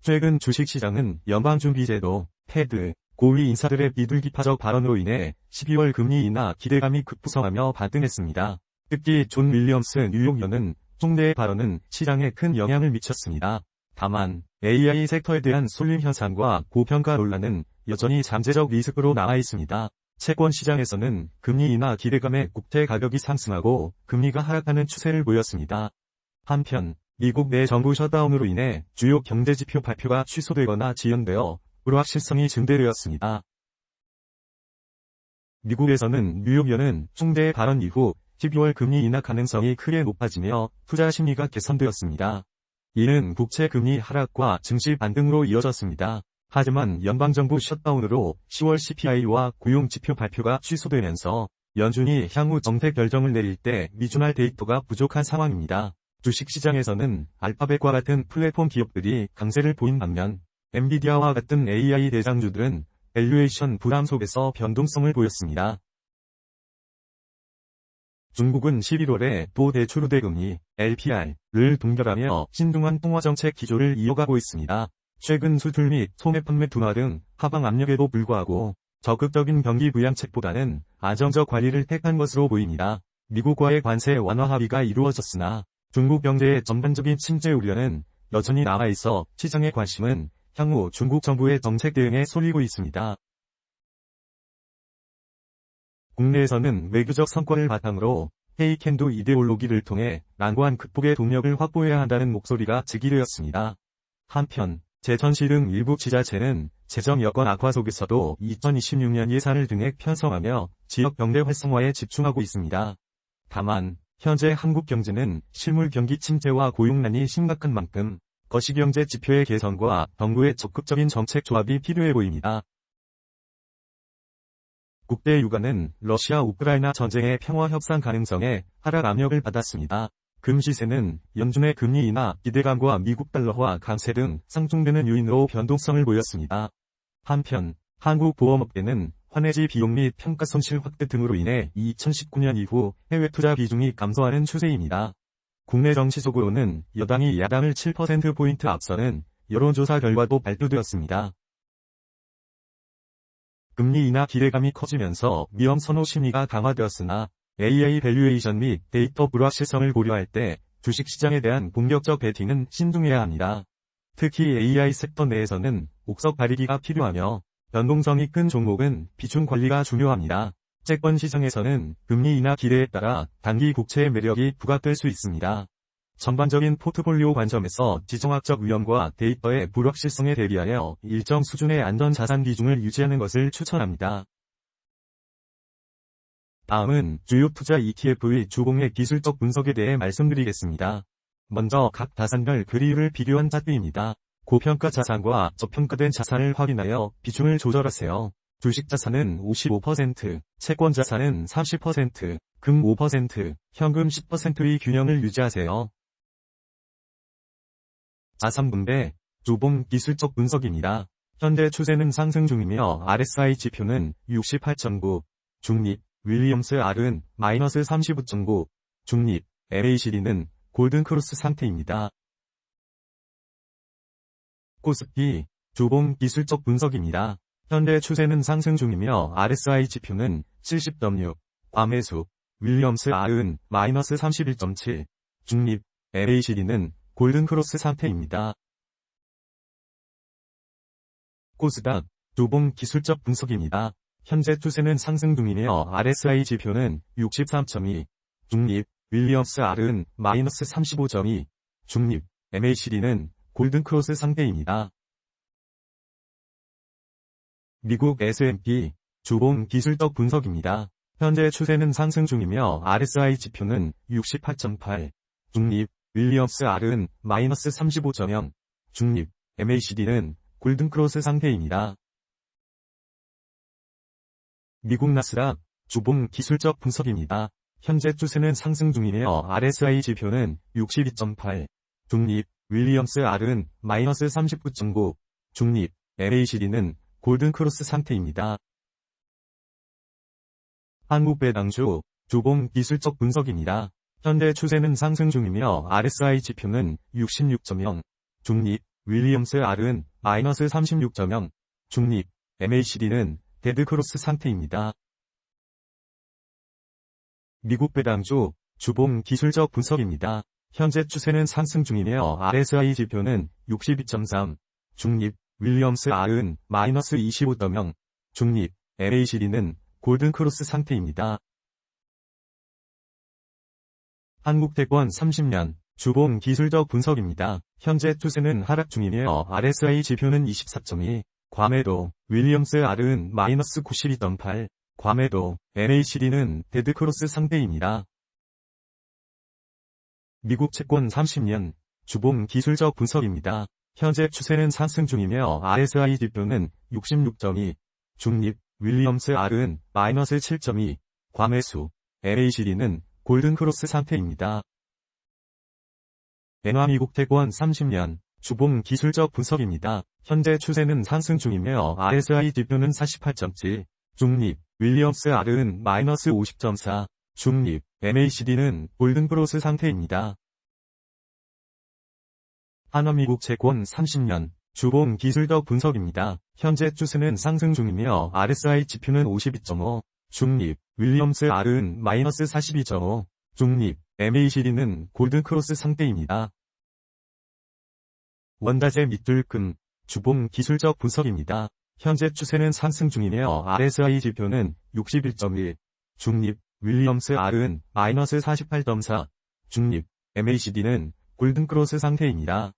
최근 주식시장은 연방준비제도, 패드, 고위 인사들의 비둘기파적 발언으로 인해 12월 금리 인하 기대감이 급부상하며 반등했습니다. 특히 존 윌리엄스 뉴욕연은 총재의 발언은 시장에 큰 영향을 미쳤습니다. 다만 AI 섹터에 대한 쏠림 현상과 고평가 논란은 여전히 잠재적 리스크로 남아 있습니다. 채권 시장에서는 금리 인하 기대감에 국채 가격이 상승하고 금리가 하락하는 추세를 보였습니다. 한편 미국 내 정부 셧다운으로 인해 주요 경제지표 발표가 취소되거나 지연되어 불확실성이 증대되었습니다. 미국에서는 뉴욕연은 총재의 발언 이후 12월 금리 인하 가능성이 크게 높아지며 투자 심리가 개선되었습니다. 이는 국채 금리 하락과 증시 반등으로 이어졌습니다. 하지만 연방정부 셧다운으로 10월 CPI와 고용지표 발표가 취소되면서 연준이 향후 정책 결정을 내릴 때 미준할 데이터가 부족한 상황입니다. 주식시장에서는 알파벳과 같은 플랫폼 기업들이 강세를 보인 반면 엔비디아와 같은 AI 대장주들은 밸류에이션 부담 속에서 변동성을 보였습니다. 중국은 11월에 또 대출 우대 금리 LPR을 동결하며 신중한 통화정책 기조를 이어가고 있습니다. 최근 수출 및 소매 판매 둔화 등 하방 압력에도 불구하고 적극적인 경기 부양책보다는 안정적 관리를 택한 것으로 보입니다. 미국과의 관세 완화 합의가 이루어졌으나 중국 경제의 전반적인 침체 우려는 여전히 남아있어 시장의 관심은 향후 중국 정부의 정책 대응에 쏠리고 있습니다. 국내에서는 외교적 성과를 바탕으로 테이크앤두 이데올로기를 통해 난관 극복의 동력을 확보해야 한다는 목소리가 제기되었습니다. 한편 제천시 등 일부 지자체는 재정 여건 악화 속에서도 2026년 예산을 등액 편성하며 지역 경제 활성화에 집중하고 있습니다. 다만 현재 한국 경제는 실물 경기 침체와 고용난이 심각한 만큼 거시경제 지표의 개선과 정부의 적극적인 정책 조합이 필요해 보입니다. 국대 유가는 러시아 우크라이나 전쟁의 평화 협상 가능성에 하락 압력을 받았습니다. 금 시세는 연준의 금리 인하 기대감과 미국 달러화 강세 등 상충되는 요인으로 변동성을 보였습니다. 한편 한국 보험업계는 환해지 비용 및 평가 손실 확대 등으로 인해 2019년 이후 해외 투자 비중이 감소하는 추세입니다. 국내 정치 속으로는 여당이 야당을 7%포인트 앞서는 여론조사 결과도 발표되었습니다. 금리 인하 기대감이 커지면서 위험 선호 심리가 강화되었으나 AI 밸류에이션 및 데이터 불확실성을 고려할 때 주식시장에 대한 공격적 베팅은 신중해야 합니다. 특히 AI 섹터 내에서는 옥석 가리기가 필요하며 변동성이 큰 종목은 비중 관리가 중요합니다. 채권 시장에서는 금리 인하 기대에 따라 단기 국채의 매력이 부각될 수 있습니다. 전반적인 포트폴리오 관점에서 지정학적 위험과 데이터의 불확실성에 대비하여 일정 수준의 안전자산 비중을 유지하는 것을 추천합니다. 다음은 주요 투자 ETF의 주봉의 기술적 분석에 대해 말씀드리겠습니다. 먼저 각 자산별 괴리율을 비교한 차트입니다. 고평가 자산과 저평가된 자산을 확인하여 비중을 조절하세요. 주식 자산은 55%, 채권 자산은 30%, 금 5%, 현금 10%의 균형을 유지하세요. 자산 분배, 주봉 기술적 분석입니다. 현재 추세는 상승 중이며 RSI 지표는 68.9, 중립, 윌리엄스 R은 마이너스 35.9, 중립, MACD는 골든크로스 상태입니다. 코스피, 주봉 기술적 분석입니다. 현재 추세는 상승 중이며 RSI 지표는 70.6, 과매수, 윌리엄스 R은 마이너스 31.7, 중립, MACD는 골든크로스 상태입니다. 코스닥, 주봉 기술적 분석입니다. 현재 추세는 상승 중이며 RSI 지표는 63.2, 중립, 윌리엄스 R은 마이너스 35.2, 중립, MACD는 골든크로스 상태입니다. 미국 S&P, 주봉 기술적 분석입니다. 현재 추세는 상승 중이며 RSI 지표는 68.8, 중립, 윌리엄스 R은 마이너스 35.0, 중립, MACD는 골든크로스 상태입니다. 미국 나스닥, 주봉 기술적 분석입니다. 현재 추세는 상승 중이며 RSI 지표는 62.8, 중립, 윌리엄스 R은 마이너스 39.9, 중립, MACD는 골든크로스 상태입니다. 한국 배당주, 주봉 기술적 분석입니다. 현재 추세는 상승 중이며 RSI 지표는 66.0, 중립, 윌리엄스 R은 마이너스 36.0, 중립, MACD는 데드크로스 상태입니다. 미국 배당주, 주봉 기술적 분석입니다. 현재 추세는 상승 중이며 RSI 지표는 62.3, 중립, 윌리엄스 R은 마이너스 25.0, 중립, MACD는 골든크로스 상태입니다. 한국태권 30년, 주봉 기술적 분석입니다. 현재 추세는 하락 중이며 RSI 지표는 24.2, 과매도, 윌리엄스 R은 마이너스 92.8, 과매도, MACD는 데드크로스 상태입니다. 미국 채권 30년, 주봉 기술적 분석입니다. 현재 추세는 상승 중이며 RSI 지표는 66.2, 중립, 윌리엄스 R은 마이너스 7.2, 과매수, MACD는 골든크로스 상태입니다. 엔화 미국 채권 30년, 주봉 기술적 분석입니다. 현재 추세는 상승 중이며 RSI 지표는 48.7, 중립, 윌리엄스 R은 마이너스 50.4, 중립, MACD는 골든크로스 상태입니다. 한화 미국 채권 30년, 주봉 기술적 분석입니다. 현재 추세는 상승 중이며 RSI 지표는 52.5, 중립, 윌리엄스 R은 마이너스 42.5, 중립, MACD는 골든크로스 상태입니다. 원자재 밑둘금, 주봉 기술적 분석입니다. 현재 추세는 상승 중이며 RSI 지표는 61.1, 중립, 윌리엄스 R은 마이너스 48.4, 중립, MACD는 골든크로스 상태입니다.